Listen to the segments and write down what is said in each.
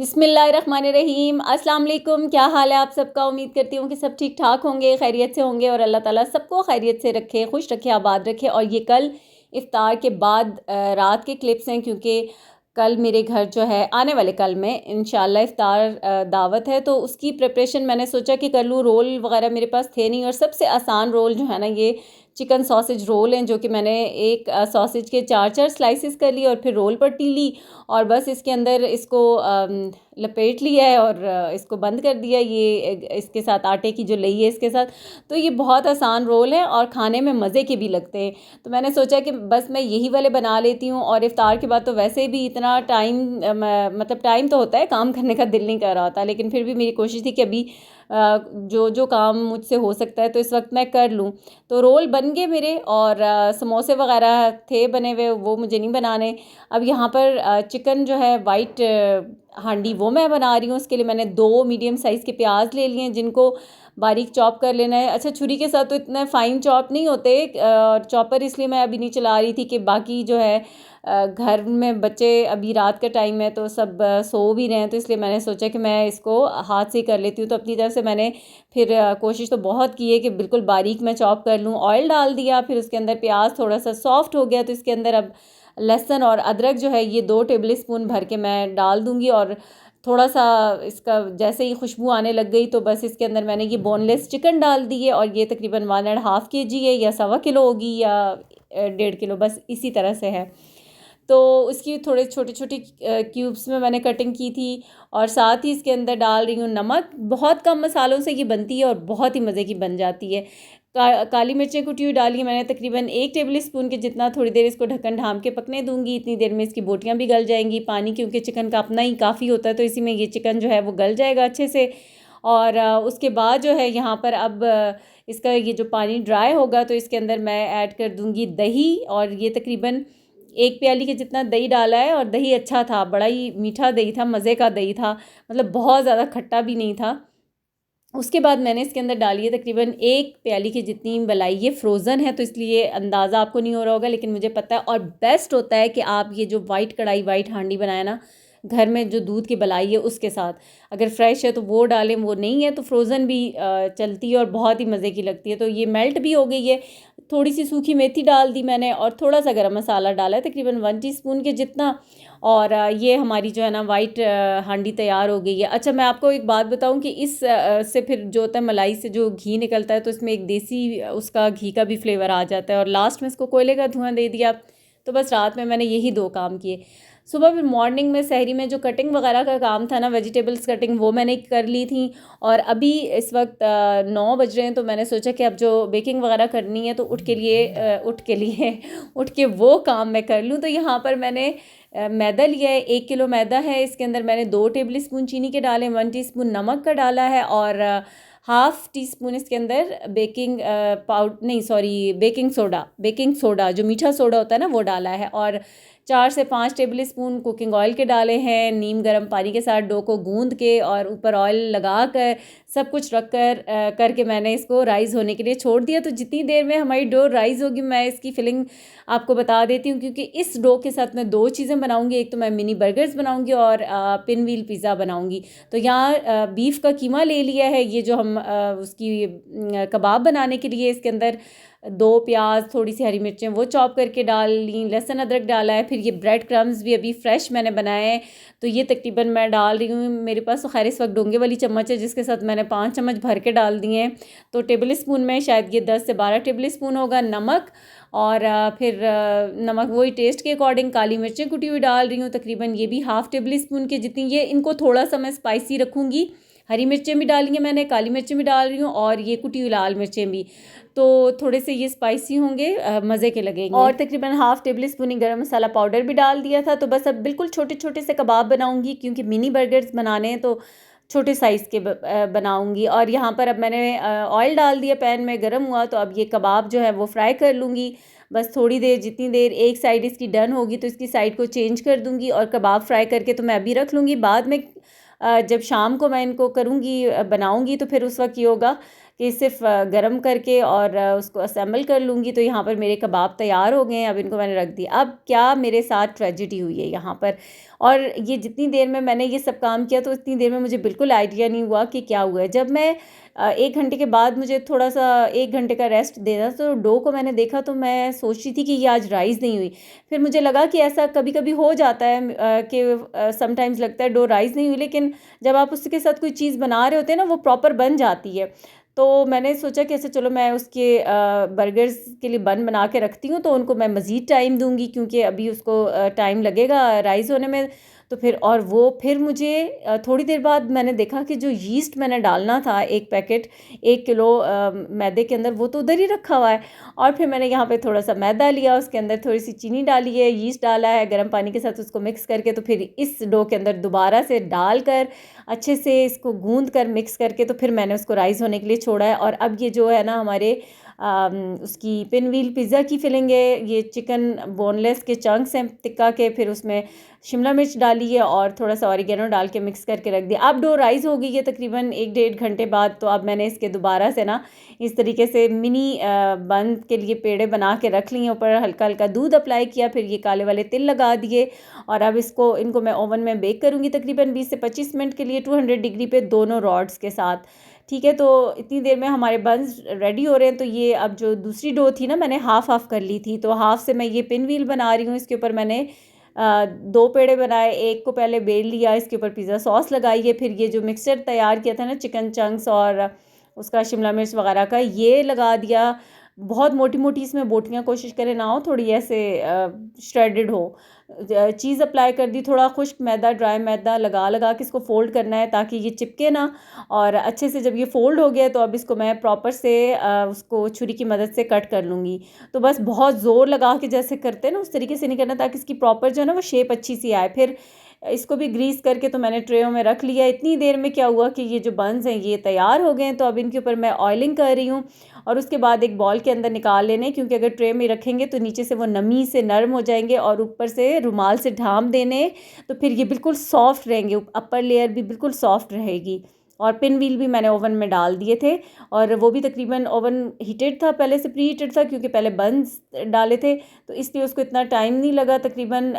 बिस्मिल्लाहिर्रहमानिर्रहीम। अस्सलाम वालेकुम। क्या हाल है आप सबका? उम्मीद करती हूँ कि सब ठीक ठाक होंगे, खैरियत से होंगे और अल्लाह ताला सबको खैरियत से रखे, खुश रखे, आबाद रखे। और ये कल इफ्तार के बाद रात के क्लिप्स हैं, क्योंकि कल मेरे घर जो है आने वाले कल में इंशाल्लाह इफ्तार दावत है, तो उसकी प्रिपरेशन मैंने सोचा कि कर लूँ। रोल वगैरह मेरे पास थे नहीं, और सबसे आसान रोल जो है ना, ये चिकन सॉसेज रोल हैं, जो कि मैंने एक सॉसेज के चार चार स्लाइसेस कर लिए और फिर रोल पट्टी ली और बस इसके अंदर इसको लपेट लिया है और इसको बंद कर दिया। ये इसके साथ आटे की जो लई है इसके साथ, तो ये बहुत आसान रोल है और खाने में मज़े के भी लगते हैं। तो मैंने सोचा कि बस मैं यही वाले बना लेती हूँ। और इफ्तार के बाद तो वैसे भी इतना टाइम, मतलब टाइम तो होता है, काम करने का दिल नहीं कर रहा होता, लेकिन फिर भी मेरी कोशिश थी कि अभी जो जो काम मुझसे हो सकता है तो इस वक्त मैं कर लूँ। तो रोल बन गए मेरे, और समोसे वगैरह थे बने हुए, वो मुझे नहीं बनाने। अब यहाँ पर चिकन जो है वाइट हांडी, वो मैं बना रही हूँ। उसके लिए मैंने 2 मीडियम साइज़ के प्याज ले लिए हैं, जिनको बारीक चॉप कर लेना है। अच्छा, छुरी के साथ तो इतना फ़ाइन चॉप नहीं होते, चॉपर इसलिए मैं अभी नहीं चला रही थी कि बाकी जो है घर में बच्चे, अभी रात का टाइम है तो सब सो भी रहे हैं, तो इसलिए मैंने सोचा कि मैं इसको हाथ से ही कर लेती हूँ। तो अपनी तरफ से मैंने फिर कोशिश तो बहुत की है कि बिल्कुल बारीक मैं चॉप कर लूँ। ऑयल डाल दिया, फिर उसके अंदर प्याज थोड़ा सा सॉफ्ट हो गया तो इसके अंदर अब लहसुन और अदरक जो है ये 2 टेबल स्पून भर के मैं डाल दूँगी। और थोड़ा सा इसका जैसे ही खुशबू आने लग गई तो बस इसके अंदर मैंने ये बोनलेस चिकन डाल दी है, और ये तकरीबन 1.5 kg है, या 1.25 किलो होगी, या 1.5 किलो, बस इसी तरह से है। तो उसकी थोड़े छोटे छोटे क्यूब्स में मैंने कटिंग की थी। और साथ ही इसके अंदर डाल रही हूँ नमक। बहुत कम मसालों से ये बनती है और बहुत ही मज़े की बन जाती है। काली मिर्चें कुटी हुई डाली है मैंने, तकरीबन 1 टेबल स्पून के जितना। थोड़ी देर इसको ढक्कन ढाम के पकने दूंगी, इतनी देर में इसकी बोटियाँ भी गल जाएंगी। पानी क्योंकि चिकन का अपना ही काफ़ी होता है, तो इसी में ये चिकन जो है वो गल जाएगा अच्छे से। और उसके बाद जो है यहाँ पर अब इसका ये जो पानी ड्राई होगा तो इसके अंदर मैं ऐड कर दूँगी दही। और ये तकरीबन 1 प्याली के जितना दही डाला है, और दही अच्छा था, बड़ा ही मीठा दही था, मज़े का दही था, मतलब बहुत ज़्यादा खट्टा भी नहीं था। उसके बाद मैंने इसके अंदर डाली है तकरीबन 1 प्याली की जितनी मलाई। ये फ्रोज़न है तो इसलिए अंदाज़ा आपको नहीं हो रहा होगा, लेकिन मुझे पता है। और बेस्ट होता है कि आप ये जो वाइट कढ़ाई, वाइट हांडी बनाए ना, घर में जो दूध की मलाई है उसके साथ, अगर फ्रेश है तो वो डालें, वो नहीं है तो फ्रोज़न भी चलती है और बहुत ही मज़े की लगती है। तो ये मेल्ट भी हो गई है। थोड़ी सी सूखी मेथी डाल दी मैंने, और थोड़ा सा गरम मसाला डाला है तकरीबन 1 टीस्पून के जितना। और ये हमारी जो है ना वाइट हांडी तैयार हो गई है। अच्छा, मैं आपको एक बात बताऊं कि इस से फिर जो होता है, मलाई से जो घी निकलता है, तो इसमें एक देसी उसका घी का भी फ्लेवर आ जाता है। और लास्ट में इसको कोयले का धुआं दे दिया। तो बस रात में मैंने यही 2 काम किए। सुबह फिर मॉर्निंग में सहरी में जो कटिंग वगैरह का काम था ना, वेजिटेबल्स कटिंग, वो मैंने कर ली थी। और अभी इस वक्त 9 बज रहे हैं, तो मैंने सोचा कि अब जो बेकिंग वगैरह करनी है तो उठ के वो काम मैं कर लूँ। तो यहाँ पर मैंने मैदा लिया है, 1 किलो मैदा है। इसके अंदर मैंने 2 टेबल स्पून चीनी के डाले, 1 टीस्पून नमक का डाला है, और हाफ़ टी स्पून इसके अंदर बेकिंग सोडा जो मीठा सोडा होता है ना, वो डाला है। और 4 से 5 टेबल स्पून कुकिंग ऑयल के डाले हैं। नीम गर्म पानी के साथ डो को गूंद के और ऊपर ऑयल लगा कर सब कुछ रख कर करके मैंने इसको राइज़ होने के लिए छोड़ दिया। तो जितनी देर में हमारी डो राइज़ होगी, मैं इसकी फिलिंग आपको बता देती हूँ, क्योंकि इस डो के साथ मैं 2 चीज़ें बनाऊँगी। एक तो मैं मिनी बर्गर्स बनाऊँगी और पिन व्हील पिज़्ज़ा बनाऊँगी। तो यहाँ बीफ का कीमा ले लिया है, ये जो हम उसकी कबाब बनाने के लिए इसके अंदर 2 प्याज, थोड़ी सी हरी मिर्चें वो चॉप करके डाल ली, लहसुन अदरक डाला है। फिर ये ब्रेड क्रम्स भी अभी फ्रेश मैंने बनाए हैं, तो ये तकरीबन मैं डाल रही हूँ। मेरे पास तो खैर इस वक्त डोंगे वाली चम्मच है, जिसके साथ मैंने 5 चम्मच भर के डाल दिए हैं। तो टेबल स्पून में शायद ये 10 से 12 टेबल स्पून होगा। नमक, और फिर नमक वही टेस्ट के अकॉर्डिंग। काली मिर्चें कुटी हुई डाल रही हूँ, तकरीबन ये भी हाफ़ टेबल स्पून के जितनी। ये इनको थोड़ा सा मैं स्पाइसी रखूँगी। हरी मिर्चें भी डाली हैं मैंने, काली मिर्चें भी डाल रही हूँ, और ये कुटी हुई लाल मिर्चें भी। तो थोड़े से ये स्पाइसी होंगे, मज़े के लगेंगे। और तकरीबन हाफ़ टेबल स्पून ही गरम मसाला पाउडर भी डाल दिया था। तो बस अब बिल्कुल छोटे छोटे से कबाब बनाऊँगी, क्योंकि मिनी बर्गर्स बनाने हैं तो छोटे साइज़ के बनाऊँगी। और यहाँ पर अब मैंने ऑयल डाल दिया, पैन में गर्म हुआ, तो अब ये कबाब जो है वो फ्राई कर लूँगी। बस थोड़ी देर, जितनी देर एक साइड इसकी डन होगी तो इसकी साइड को चेंज कर दूँगी, और कबाब फ्राई करके तो मैं अभी रख लूँगी। बाद में जब शाम को मैं इनको करूँगी, बनाऊँगी, तो फिर उस वक्त ये होगा कि सिर्फ गरम करके और उसको असेंबल कर लूँगी। तो यहाँ पर मेरे कबाब तैयार हो गए हैं, अब इनको मैंने रख दिया। अब क्या मेरे साथ ट्रेजेडी हुई है यहाँ पर, और ये जितनी देर में मैंने ये सब काम किया तो इतनी देर में मुझे बिल्कुल आइडिया नहीं हुआ कि क्या हुआ है। जब मैं 1 घंटे के बाद मुझे थोड़ा सा 1 घंटे का रेस्ट देना, तो डो को मैंने देखा तो मैं सोच रही थी कि ये आज राइज़ नहीं हुई। फिर मुझे लगा कि ऐसा कभी-कभी हो जाता है कि समटाइम्स लगता है डो राइज़ नहीं हुई, लेकिन जब आप उसके साथ कोई चीज़ बना रहे होते हैं ना, वो प्रॉपर बन जाती है। तो मैंने सोचा कि अच्छा चलो मैं उसके बर्गर्स के लिए बन बना के रखती हूँ, तो उनको मैं मज़ीद टाइम दूँगी क्योंकि अभी उसको टाइम लगेगा राइज़ होने में। तो फिर और वो फिर मुझे थोड़ी देर बाद मैंने देखा कि जो यीस्ट मैंने डालना था 1 पैकेट 1 किलो मैदे के अंदर, वो तो उधर ही रखा हुआ है। और फिर मैंने यहाँ पे थोड़ा-सा मैदा लिया, उसके अंदर थोड़ी-सी चीनी डाली है, यीस्ट डाला है, गर्म पानी के साथ उसको मिक्स करके, तो फिर इस डो के अंदर दोबारा से डालकर अच्छे से इसको गूँध कर मिक्स करके तो फिर मैंने उसको राइज़ होने के लिए छोड़ा है। और अब ये जो है ना हमारे उसकी पिनव्हील पिज़्ज़ा की फिलिंग है, ये चिकन बोनलेस के चंक्स हैं टिक्का के, फिर उसमें शिमला मिर्च डाली है और थोड़ा-सा ऑरिगेनो डाल के मिक्स करके रख दिया। अब डो राइज़ हो गई है तकरीबन 1 डेढ़ घंटे बाद, तो अब मैंने इसके दोबारा से ना इस तरीके से मिनी बन के लिए पेड़े बना के रख लिए, ऊपर हल्का-हल्का दूध अप्लाई किया, फिर ये काले वाले तिल लगा दिए और अब इनको मैं ओवन में बेक करूँगी तकरीबन 20 से 25 मिनट के लिए 200 डिग्री पे दोनों रॉड्स के साथ। ठीक है, तो इतनी देर में हमारे बन्स रेडी हो रहे हैं। तो ये अब जो दूसरी डो थी ना, मैंने हाफ़ कर ली थी, तो हाफ़ से मैं ये पिन व्हील बना रही हूँ। इसके ऊपर मैंने 2 पेड़े बनाए, एक को पहले बेल लिया, इसके ऊपर पिज़्ज़ा सॉस लगाई है, फिर ये जो मिक्सचर तैयार किया था ना चिकन चंक्स और उसका शिमला मिर्च वगैरह का, ये लगा दिया। बहुत मोटी-मोटी इसमें बोटियाँ कोशिश करें ना हो, थोड़ी ऐसे श्रेडेड हो। चीज़ अप्लाई कर दी, थोड़ा खुश्क मैदा, ड्राई मैदा लगा के इसको फ़ोल्ड करना है ताकि ये चिपके ना। और अच्छे से जब ये फ़ोल्ड हो गया तो अब इसको मैं प्रॉपर से उसको छुरी की मदद से कट कर लूँगी। तो बस बहुत ज़ोर लगा के जैसे करते हैं ना, उस तरीके से नहीं करना, ताकि इसकी प्रॉपर जो है ना वो शेप अच्छी सी आए। फिर इसको भी ग्रीस करके तो मैंने ट्रेयों में रख लिया। इतनी देर में क्या हुआ कि ये जो बन्स हैं ये तैयार हो गए हैं, तो अब इनके ऊपर मैं ऑयलिंग कर रही हूँ और उसके बाद एक बॉल के अंदर निकाल लेने, क्योंकि अगर ट्रे में रखेंगे तो नीचे से वो नमी से नरम हो जाएंगे और ऊपर से रुमाल से ढाँप देने, तो फिर ये बिल्कुल सॉफ्ट रहेंगे, अपर लेयर भी बिल्कुल सॉफ्ट रहेगी। और पिन व्हील भी मैंने ओवन में डाल दिए थे और वो भी तकरीबन ओवन हीटेड था, पहले से प्री हीटेड था, क्योंकि पहले बन्स डाले थे तो इसलिए उसको इतना टाइम नहीं लगा। तकरीबन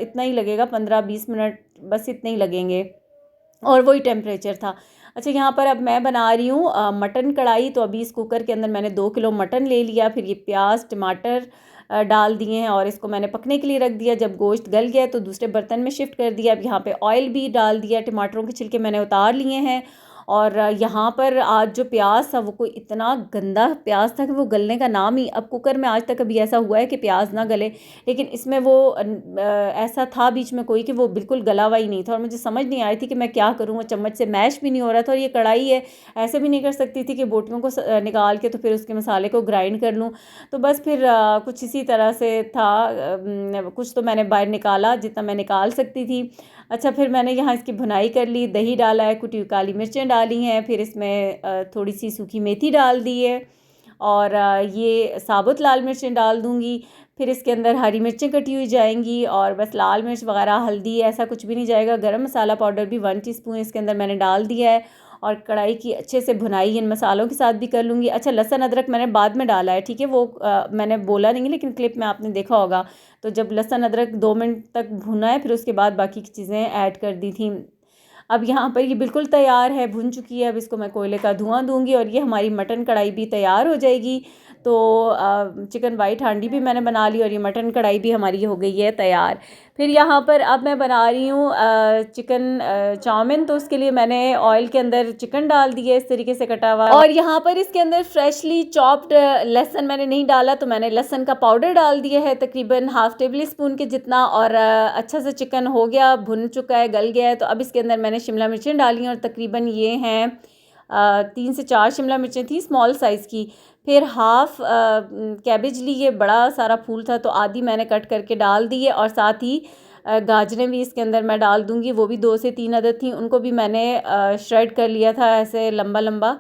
इतना ही लगेगा, 15-20 मिनट बस इतने ही लगेंगे और वही टेम्परेचर था। अच्छा, यहाँ पर अब मैं बना रही हूँ मटन कढ़ाई। तो अभी इस कुकर के अंदर मैंने 2 किलो मटन ले लिया, फिर ये प्याज टमाटर डाल दिए हैं और इसको मैंने पकने के लिए रख दिया। जब गोश्त गल गया तो दूसरे बर्तन में शिफ्ट कर दिया। अब यहाँ पे ऑयल भी डाल दिया, टमाटरों के छिलके मैंने उतार लिए हैं। और यहाँ पर आज जो प्याज था वो कोई इतना गंदा प्याज था कि वो गलने का नाम ही, अब कुकर में आज तक अभी ऐसा हुआ है कि प्याज ना गले, लेकिन इसमें वो ऐसा था बीच में कोई कि वो बिल्कुल गला हुआ ही नहीं था और मुझे समझ नहीं आ रही थी कि मैं क्या करूँ। वो चम्मच से मैश भी नहीं हो रहा था और ये कढ़ाई है, ऐसे भी नहीं कर सकती थी कि बोटियों को निकाल के तो फिर उसके मसाले को ग्राइंड कर लूँ। तो बस फिर कुछ इसी तरह से था। कुछ तो मैंने बाहर निकाला जितना मैं निकाल सकती थी। अच्छा, फिर मैंने यहाँ इसकी भुनाई कर ली, दही डाला है, कुटी हुई काली मिर्चें डाली हैं, फिर इसमें थोड़ी सी सूखी मेथी डाल दी है और ये साबुत लाल मिर्चें डाल दूँगी। फिर इसके अंदर हरी मिर्चें कटी हुई जाएंगी और बस लाल मिर्च वगैरह हल्दी ऐसा कुछ भी नहीं जाएगा। गरम मसाला पाउडर भी 1 टीस्पून इसके अंदर मैंने डाल दिया है और कढ़ाई की अच्छे से भुनाई इन मसालों के साथ भी कर लूँगी। अच्छा, लहसुन अदरक मैंने बाद में डाला है, ठीक है, वो मैंने बोला नहीं लेकिन क्लिप में आपने देखा होगा। तो जब लहसुन अदरक 2 मिनट तक भुना है फिर उसके बाद बाकी की चीज़ें ऐड कर दी थी। अब यहाँ पर ये बिल्कुल तैयार है, भुन चुकी है। अब इसको मैं कोयले का धुआं दूंगी और ये हमारी मटन कढ़ाई भी तैयार हो जाएगी। तो चिकन वाइट हांडी भी मैंने बना ली और ये मटन कढ़ाई भी हमारी हो गई है तैयार। फिर यहाँ पर अब मैं बना रही हूँ चिकन चाउमीन। तो उसके लिए मैंने ऑयल के अंदर चिकन डाल दिया इस तरीके से कटा हुआ, और यहाँ पर इसके अंदर फ्रेशली चॉप्ड लहसुन मैंने नहीं डाला, तो मैंने लहसुन का पाउडर डाल दिया है तकरीबन हाफ टेबल स्पून के जितना। और अच्छा से चिकन हो गया, भुन चुका है, गल गया है। तो अब इसके अंदर मैंने शिमला मिर्चें डाली हैं और तकरीबन ये हैं 3 से 4 शिमला मिर्चें थी स्मॉल साइज़ की। फिर हाफ कैबेज ली, ये बड़ा सारा फूल था तो आधी मैंने कट करके डाल दी है और साथ ही गाजरें भी इसके अंदर मैं डाल दूंगी, वो भी 2 से 3 अदद थी, उनको भी मैंने श्रेड कर लिया था ऐसे लंबा लंबा।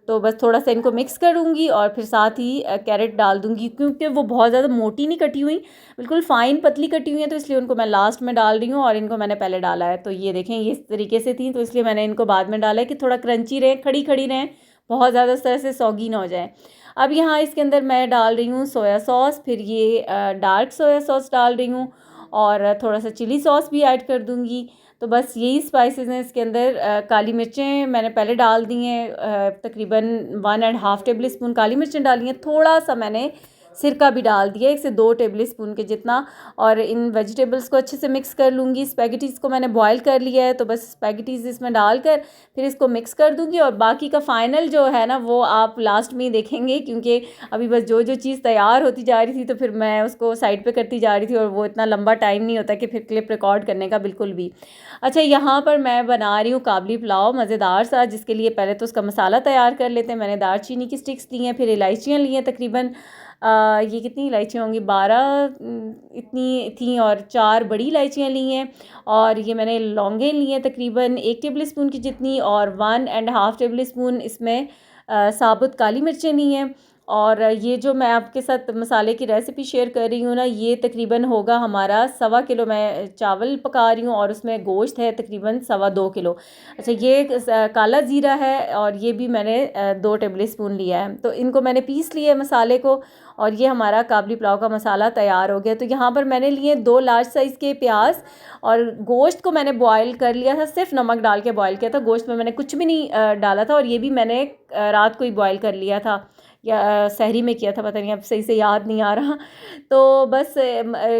तो बस थोड़ा सा इनको मिक्स करूँगी और फिर साथ ही कैरेट डाल दूँगी, क्योंकि वो बहुत ज़्यादा मोटी नहीं कटी हुई, बिल्कुल फ़ाइन पतली कटी हुई है, तो इसलिए उनको मैं लास्ट में डाल रही हूँ और इनको मैंने पहले डाला है। तो ये देखें ये इस तरीके से थी, तो इसलिए मैंने इनको बाद में डाला है कि थोड़ा क्रंची रहें, खड़ी खड़ी रहें, बहुत ज़्यादा उस तरह से सौगी ना हो जाए। अब यहाँ इसके अंदर मैं डाल रही हूँ सोया सॉस, फिर ये डार्क सोया सॉस डाल रही हूँ और थोड़ा सा चिली सॉस भी ऐड कर दूँगी। तो बस यही स्पाइसेस हैं इसके अंदर। काली मिर्चें मैंने पहले डाल दी हैं, तकरीबन 1.5 टेबल स्पून काली मिर्चें डाली हैं। थोड़ा सा मैंने सिरका भी डाल दिया 1 से 2 टेबल स्पून के जितना, और इन वेजिटेबल्स को अच्छे से मिक्स कर लूँगी। स्पैगेटीज़ को मैंने बॉयल कर लिया है, तो बस स्पैगेटीज़ इसमें डालकर फिर इसको मिक्स कर दूँगी, और बाकी का फाइनल जो है ना वो आप लास्ट में ही देखेंगे, क्योंकि अभी बस जो जो चीज़ तैयार होती जा रही थी तो फिर मैं उसको साइड पे करती जा रही थी, और वो इतना लंबा टाइम नहीं होता कि फिर क्लिप रिकॉर्ड करने का बिल्कुल भी। अच्छा, यहाँ पर मैं बना रही हूँ काबली पुलाव मज़ेदार सा, जिसके लिए पहले तो उसका मसाला तैयार कर लेते हैं। मैंने दालचीनी की स्टिक्स ली हैं, फिर इलायचियाँ ली हैं तकरीबन ये कितनी इलायचियाँ होंगी, 12 इतनी थी, और 4 बड़ी इलायचियाँ ली हैं, और ये मैंने लौंगें ली हैं तकरीबन 1 टेबल स्पून की जितनी, और 1.5 टेबल स्पून इसमें साबुत काली मिर्चें ली हैं। और ये जो मैं आपके साथ मसाले की रेसिपी शेयर कर रही हूँ ना, ये तकरीबन होगा हमारा 1.25 किलो मैं चावल पका रही हूँ, और उसमें गोश्त है तकरीबन 2.25 किलो। अच्छा, ये काला ज़ीरा है, और ये भी मैंने 2 टेबल स्पून लिया है। तो इनको मैंने पीस लिया है मसाले को, और ये हमारा काबली पुलाव का मसाला तैयार हो गया। तो यहाँ पर मैंने लिए 2 लार्ज साइज़ के प्याज, और गोश्त को मैंने बॉयल कर लिया था, सिर्फ नमक डाल के बॉयल किया था। गोश्त में मैंने कुछ भी नहीं डाला था, और ये भी मैंने रात को ही बॉयल कर लिया था, या सहरी में किया था, पता नहीं, अब सही से याद नहीं आ रहा। तो बस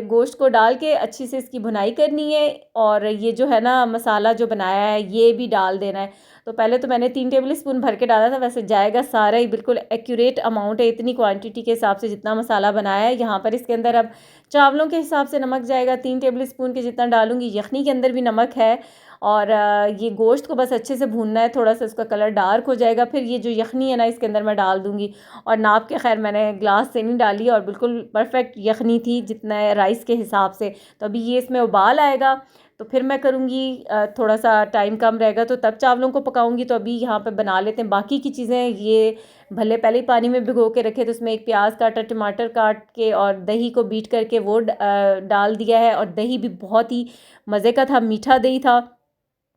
गोश्त को डाल के अच्छी से इसकी भुनाई करनी है, और ये जो है ना मसाला जो बनाया है ये भी डाल देना है। तो पहले तो मैंने 3 टेबल स्पून भर के डाला था, वैसे जाएगा सारा ही, बिल्कुल एक्यूरेट अमाउंट है, इतनी क्वांटिटी के हिसाब से जितना मसाला बनाया है। यहाँ पर इसके अंदर अब चावलों के हिसाब से नमक जाएगा, 3 टेबल स्पून के जितना डालूंगी। यखनी के अंदर भी नमक है, और ये गोश्त को बस अच्छे से भूनना है, थोड़ा सा उसका कलर डार्क हो जाएगा, फिर ये जो यखनी है ना इसके अंदर मैं डाल दूँगी। और नाप के, खैर मैंने ग्लास से नहीं डाली, और बिल्कुल परफेक्ट यखनी थी जितना राइस के हिसाब से। तो अभी ये इसमें उबाल आएगा तो फिर मैं करूँगी, थोड़ा सा टाइम कम रहेगा तो तब चावलों को पकाऊंगी। तो अभी यहाँ पे बना लेते हैं बाकी की चीज़ें। ये भले पहले ही पानी में भिगो के रखे, तो उसमें एक प्याज काटा, टमाटर काट के, और दही को बीट करके वो डाल दिया है। और दही भी बहुत ही मज़े का था, मीठा दही था।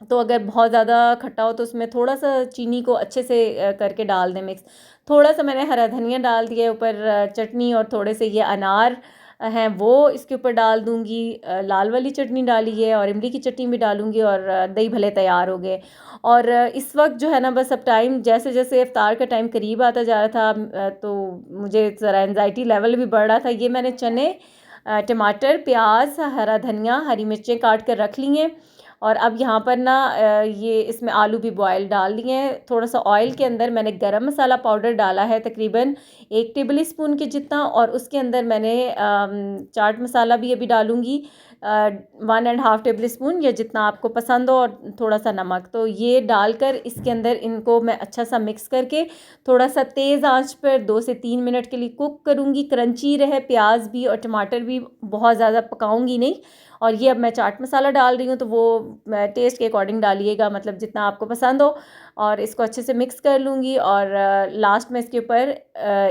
तो अगर बहुत ज़्यादा खट्टा हो तो उसमें थोड़ा सा चीनी को अच्छे से करके डाल दें मिक्स। थोड़ा सा मैंने हरा धनिया डाल दिया ऊपर, चटनी, और थोड़े से ये अनार हैं वो इसके ऊपर डाल दूँगी। लाल वाली चटनी डाली है, और इमली की चटनी भी डालूँगी, और दही भले तैयार हो गए। और इस वक्त जो है ना, बस अब टाइम जैसे जैसे इफ्तार का टाइम करीब आता जा रहा था, तो मुझे ज़रा एंजाइटी लेवल भी बढ़ रहा था। ये मैंने चने, टमाटर, प्याज, हरा धनिया, हरी मिर्चें काट कर रख ली हैं। और अब यहाँ पर ना ये इसमें आलू भी बॉयल डाल दिए हैं। थोड़ा सा ऑयल के अंदर मैंने गरम मसाला पाउडर डाला है तकरीबन 1 टेबल स्पून के जितना, और उसके अंदर मैंने चाट मसाला भी अभी डालूँगी 1.5 टेबल स्पून, या जितना आपको पसंद हो, और थोड़ा सा नमक। तो ये डालकर इसके अंदर इनको मैं अच्छा सा मिक्स करके थोड़ा सा तेज़ आंच पर 2 से 3 मिनट के लिए कुक करूँगी। क्रंची रहे प्याज भी, और टमाटर भी बहुत ज़्यादा पकाऊँगी नहीं। और ये अब मैं चाट मसाला डाल रही हूँ, तो वो टेस्ट के अकॉर्डिंग डालिएगा, मतलब जितना आपको पसंद हो। और इसको अच्छे से मिक्स कर लूँगी, और लास्ट में इसके ऊपर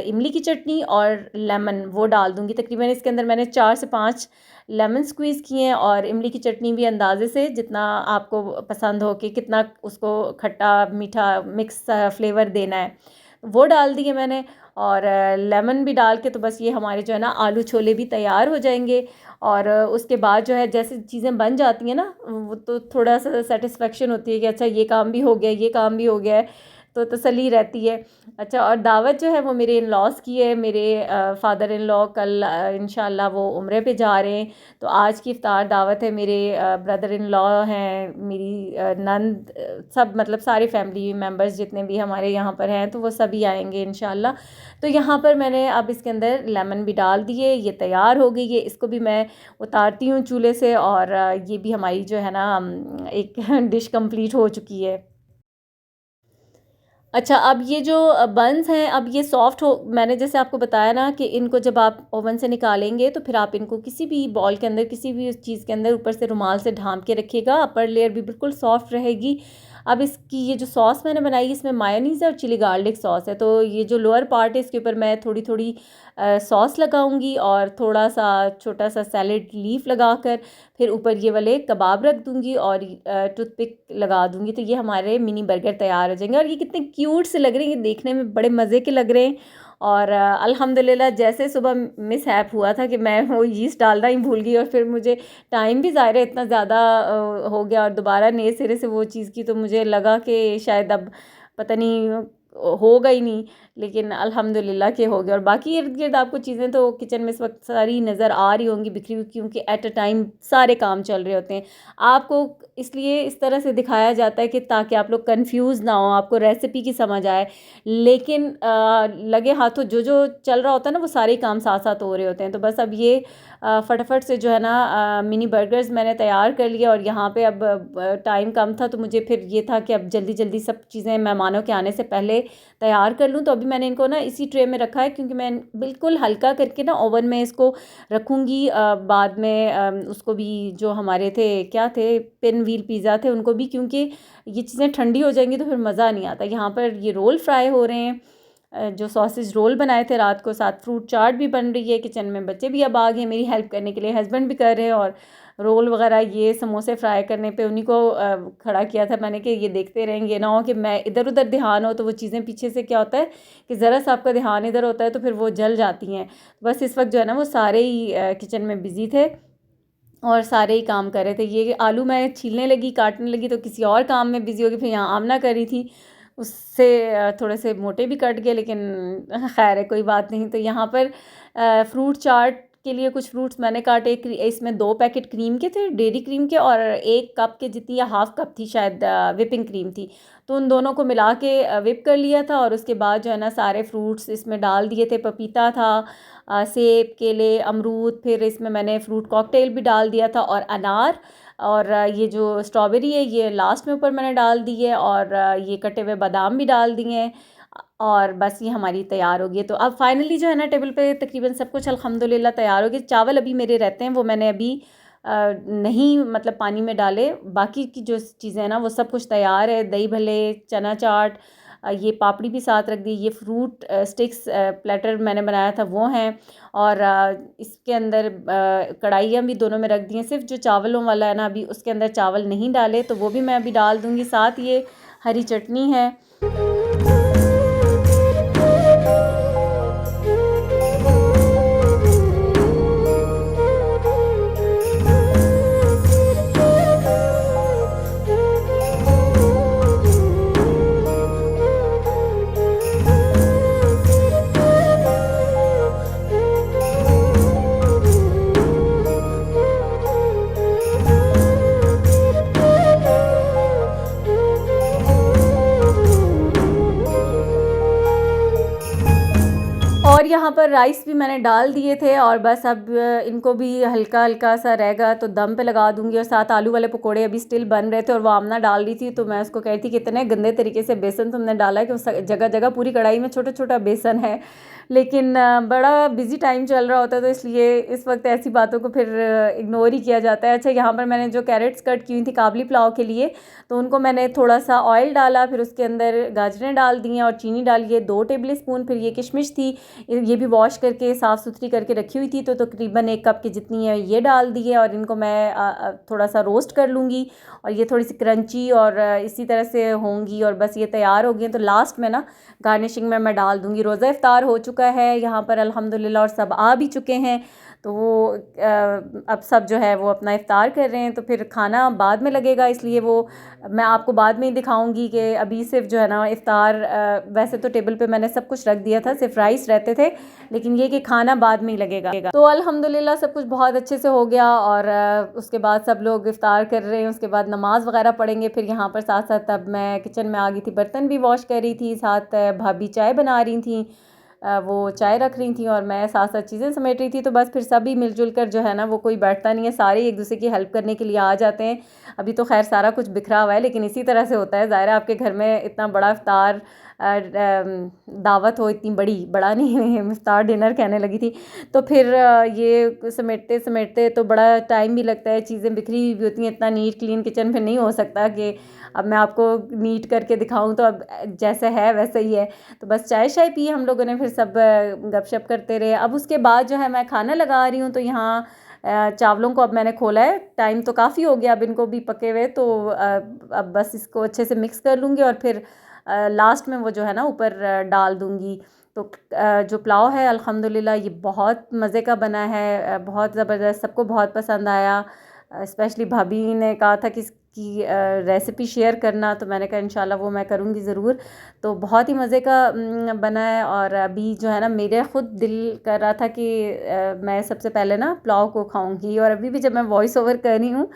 इमली की चटनी और लेमन वो डाल दूँगी। तकरीबन इसके अंदर मैंने 4 से 5 लेमन स्क्वीज़ किए हैं, और इमली की चटनी भी अंदाजे से जितना आपको पसंद हो कि कितना उसको खट्टा मीठा मिक्स फ्लेवर देना है वो डाल दिए मैंने। और लेमन भी डाल के, तो बस ये हमारे जो है ना आलू छोले भी तैयार हो जाएंगे। और उसके बाद जो है जैसे चीज़ें बन जाती हैं ना, वो तो थोड़ा सा सेटिस्फेक्शन होती है कि अच्छा ये काम भी हो गया, ये काम भी हो गया है, तो तसल्ली रहती है। अच्छा, और दावत जो है वो मेरे इन लॉज़ की है। मेरे फादर इन लॉ कल इंशाल्लाह वो उम्रे पे जा रहे हैं, तो आज की इफ्तार दावत है। मेरे ब्रदर इन लॉ हैं, मेरी नंद, सब मतलब सारे फैमिली मेम्बर्स जितने भी हमारे यहाँ पर हैं, तो वो सभी आएंगे इंशाल्लाह। तो यहाँ पर मैंने अब इसके अंदर लेमन भी डाल दिए, ये तैयार हो गई है। इसको भी मैं उतारती हूँ चूल्हे से, और ये भी हमारी जो है ना एक डिश कंप्लीट हो चुकी है। अच्छा, अब ये जो बन्स हैं, अब ये सॉफ्ट हो, मैंने जैसे आपको बताया ना कि इनको जब आप ओवन से निकालेंगे तो फिर आप इनको किसी भी बॉल के अंदर, किसी भी उस चीज़ के अंदर ऊपर से रुमाल से ढाँप के रखिएगा। अपर लेयर भी बिल्कुल सॉफ्ट रहेगी। अब इसकी ये जो सॉस मैंने बनाई इसमें मायोनीज़ और चिली गार्लिक सॉस है, तो ये जो लोअर पार्ट है इसके ऊपर मैं थोड़ी थोड़ी सॉस लगाऊंगी और थोड़ा सा छोटा सा सैलेड लीफ लगाकर फिर ऊपर ये वाले कबाब रख दूंगी और टूथपिक लगा दूंगी। तो ये हमारे मिनी बर्गर तैयार हो जाएंगे और ये कितने क्यूट से लग रहे हैं, ये देखने में बड़े मज़े के लग रहे हैं। और अल्हम्दुलिल्लाह जैसे सुबह मिसहैप हुआ था कि मैं वो यीस्ट डालना ही भूल गई और फिर मुझे टाइम भी ज़ाहिर है इतना ज़्यादा हो गया और दोबारा नए सिरे से वो चीज़ की, तो मुझे लगा कि शायद अब पता नहीं होगा ही नहीं, लेकिन अल्हम्दुलिल्लाह के हो गया। और बाकी इर्द गिर्द आपको चीज़ें तो किचन में इस वक्त सारी नज़र आ रही होंगी बिखरी हुई, क्योंकि एट अ टाइम सारे काम चल रहे होते हैं। आपको इसलिए इस तरह से दिखाया जाता है कि ताकि आप लोग कंफ्यूज ना हो, आपको रेसिपी की समझ आए, लेकिन लगे हाथों जो जो चल रहा होता है ना वो सारे काम साथ साथ हो रहे होते हैं। तो बस अब ये फटाफट से जो है ना मिनी बर्गर्स मैंने तैयार कर लिया और यहाँ पे अब टाइम कम था तो मुझे फिर ये था कि अब जल्दी जल्दी सब चीज़ें मेहमानों के आने से पहले तैयार कर लूँ। तो अभी मैंने इनको ना इसी ट्रे में रखा है, क्योंकि मैं बिल्कुल हल्का करके ना ओवन में इसको रखूँगी। बाद में उसको भी जो हमारे थे क्या थे पिन व्हील पिज़्ज़ा थे उनको भी, क्योंकि ये चीज़ें ठंडी हो जाएंगी तो फिर मज़ा नहीं आता। यहाँ पर ये रोल फ्राई हो रहे हैं, जो सॉसेज रोल बनाए थे रात को, साथ फ्रूट चाट भी बन रही है। किचन में बच्चे भी अब आ गए मेरी हेल्प करने के लिए, हस्बैंड भी कर रहे हैं। और रोल वगैरह ये समोसे फ्राई करने पे उन्हीं को खड़ा किया था मैंने कि ये देखते रहेंगे, ना हो कि मैं इधर उधर ध्यान हो तो वो चीज़ें पीछे से क्या होता है कि ज़रा सा आपका ध्यान इधर होता है तो फिर वो जल जाती हैं। बस इस वक्त जो है ना वो सारे ही किचन में बिज़ी थे और सारे ही काम कर रहे थे। ये आलू मैं छीलने लगी काटने लगी तो किसी और काम में बिज़ी हो गई, फिर यहाँ आमना कर रही थी, उससे थोड़े से मोटे भी कट गए, लेकिन खैर है कोई बात नहीं। तो यहाँ पर फ्रूट चाट के लिए कुछ फ्रूट्स मैंने काटे, इसमें 2 पैकेट क्रीम के थे, डेयरी क्रीम के, और 1 कप के जितनी या हाफ कप थी शायद विपिंग क्रीम थी। तो उन दोनों को मिला के विप कर लिया था और उसके बाद जो है ना सारे फ्रूट्स इसमें डाल दिए थे। पपीता था, सेब, केले, अमरूद, फिर इसमें मैंने फ्रूट कॉकटेल भी डाल दिया था और अनार, और ये जो स्ट्रॉबेरी है ये लास्ट में ऊपर मैंने डाल दी है, और ये कटे हुए बादाम भी डाल दिए हैं। और बस ये हमारी तैयार होगी। तो अब फाइनली जो है ना टेबल पे तकरीबन सब कुछ अल्हम्दुलिल्लाह तैयार हो गया। चावल अभी मेरे रहते हैं, वो मैंने अभी नहीं मतलब पानी में डाले, बाकी की जो चीज़ें हैं ना वो सब कुछ तैयार है। दही भल्ले, चना चाट, ये पापड़ी भी साथ रख दी, ये फ्रूट स्टिक्स प्लेटर मैंने बनाया था वो हैं, और इसके अंदर कढ़ाइयाँ भी दोनों में रख दी हैं। सिर्फ जो चावलों वाला है ना अभी उसके अंदर चावल नहीं डाले, तो वो भी मैं अभी डाल दूँगी। साथ ये हरी चटनी है। और यहाँ पर राइस भी मैंने डाल दिए थे और बस अब इनको भी हल्का हल्का सा रहेगा तो दम पे लगा दूंगी। और साथ आलू वाले पकोड़े अभी स्टिल बन रहे थे और वो आमना डाल रही थी, तो मैं उसको कह रही थी कि इतने गंदे तरीके से बेसन तुमने डाला है कि उस जगह जगह पूरी कढ़ाई में छोटा छोटा बेसन है। लेकिन बड़ा बिजी टाइम चल रहा होता है तो इसलिए इस वक्त ऐसी बातों को फिर इग्नोर ही किया जाता है। अच्छा, यहाँ पर मैंने जो कैरेट्स कट की हुई थी काबली पुलाव के लिए, तो उनको मैंने थोड़ा सा ऑयल डाला, फिर उसके अंदर गाजरें डाल दी हैं और चीनी डाली है 2 टेबल स्पून। फिर ये किशमिश थी, ये भी वॉश करके साफ़ सुथरी करके रखी हुई थी, तो तकरीबन 1 कप की जितनी है ये डाल दी है। और इनको मैं थोड़ा सा रोस्ट कर लूँगी और ये थोड़ी सी क्रंची और इसी तरह से होंगी और बस ये तैयार हो गई। तो लास्ट में ना गार्निशिंग में मैं डाल दूँगी। रोज़ा इफ्तार हो चुका है यहाँ पर अल्हम्दुलिल्लाह और सब आ भी चुके हैं, तो वो अब सब जो है वो अपना इफ्तार कर रहे हैं। तो फिर खाना बाद में लगेगा, इसलिए वो मैं आपको बाद में ही दिखाऊंगी कि अभी सिर्फ जो है ना इफ्तार, वैसे तो टेबल पे मैंने सब कुछ रख दिया था, सिर्फ राइस रहते थे, लेकिन ये कि खाना बाद में ही लगेगा। तो अल्हम्दुलिल्लाह सब कुछ बहुत अच्छे से हो गया और उसके बाद सब लोग इफ्तार कर रहे हैं, उसके बाद नमाज़ वगैरह पढ़ेंगे। फिर यहाँ पर साथ साथ अब मैं किचन में आ गई थी, बर्तन भी वॉश कर रही थी, साथ भाभी चाय बना रही थी, वो चाय रख रही थी और मैं साथ साथ चीज़ें समेट रही थी। तो बस फिर सभी मिलजुल कर जो है ना वो कोई बैठता नहीं है, सारे एक दूसरे की हेल्प करने के लिए आ जाते हैं। अभी तो खैर सारा कुछ बिखरा हुआ है, लेकिन इसी तरह से होता है। ज़ाहिर है आपके घर में इतना बड़ा इफ्तार दावत हो, इतनी बड़ा नहीं इफ्तार डिनर कहने लगी थी, तो फिर ये समेटते समेटते तो बड़ा टाइम भी लगता है, चीज़ें बिखरी हुई भी होती हैं, इतना नीट क्लीन किचन फिर नहीं हो सकता कि अब मैं आपको नीट करके दिखाऊं। तो अब जैसे है वैसे ही है। तो बस चाय शाय पी हम लोगों ने, फिर सब गपशप करते रहे। अब उसके बाद जो है मैं खाना लगा रही हूँ, तो यहाँ चावलों को अब मैंने खोला है, टाइम तो काफ़ी हो गया अब इनको भी पके हुए, तो अब बस इसको अच्छे से मिक्स कर लूँगी और फिर लास्ट में वो जो है ना ऊपर डाल दूँगी। तो जो पुलाव है अल्हम्दुलिल्लाह ये बहुत मज़े का बना है, बहुत ज़बरदस्त, सबको बहुत पसंद आया। स्पेशली भाभी ने कहा था कि इसकी रेसिपी शेयर करना, तो मैंने कहा इंशाल्लाह वो मैं करूँगी ज़रूर। तो बहुत ही मज़े का बना है। और अभी जो है ना मेरे ख़ुद दिल कर रहा था कि मैं सबसे पहले ना पुलाव को खाऊंगी, और अभी भी जब मैं वॉइस ओवर कर रही हूँ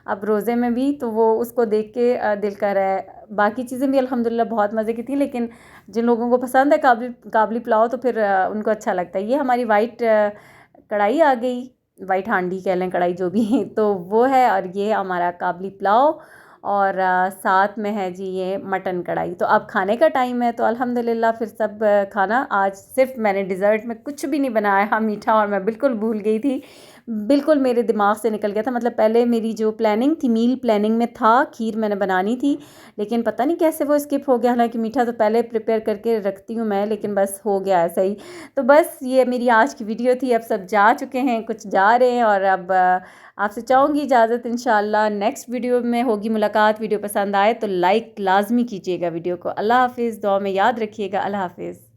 अब रोज़े में भी, तो वो उसको देख के दिल कर रहा है। बाकी चीज़ें भी अल्हम्दुलिल्लाह बहुत मज़े की थी, लेकिन जिन लोगों को पसंद है काबली पुलाव, तो फिर उनको अच्छा लगता है। ये हमारी वाइट कढ़ाई आ गई, वाइट हांडी कह लें, कढ़ाई जो भी तो वो है। और ये हमारा काबली पुलाव, और साथ में है जी ये मटन कढ़ाई। तो अब खाने का टाइम है, तो अल्हम्दुलिल्लाह फिर सब खाना। आज सिर्फ मैंने डिज़र्ट में कुछ भी नहीं बनाया मीठा, और मैं बिल्कुल भूल गई थी, बिल्कुल मेरे दिमाग से निकल गया था। मतलब पहले मेरी जो प्लानिंग थी, मील प्लानिंग में था खीर मैंने बनानी थी, लेकिन पता नहीं कैसे वो स्किप हो गया। हालांकि मीठा तो पहले प्रिपेयर करके रखती हूँ मैं, लेकिन बस हो गया ऐसा ही। तो बस ये मेरी आज की वीडियो थी। अब सब जा चुके हैं, कुछ जा रहे हैं, और अब आपसे चाहूँगी इजाज़त। इंशाल्लाह नेक्स्ट वीडियो में होगी मुलाकात। वीडियो पसंद आए तो लाइक लाजमी कीजिएगा वीडियो को। अल्लाह हाफिज़, दुआ में याद रखिएगा। अल्लाह हाफिज़।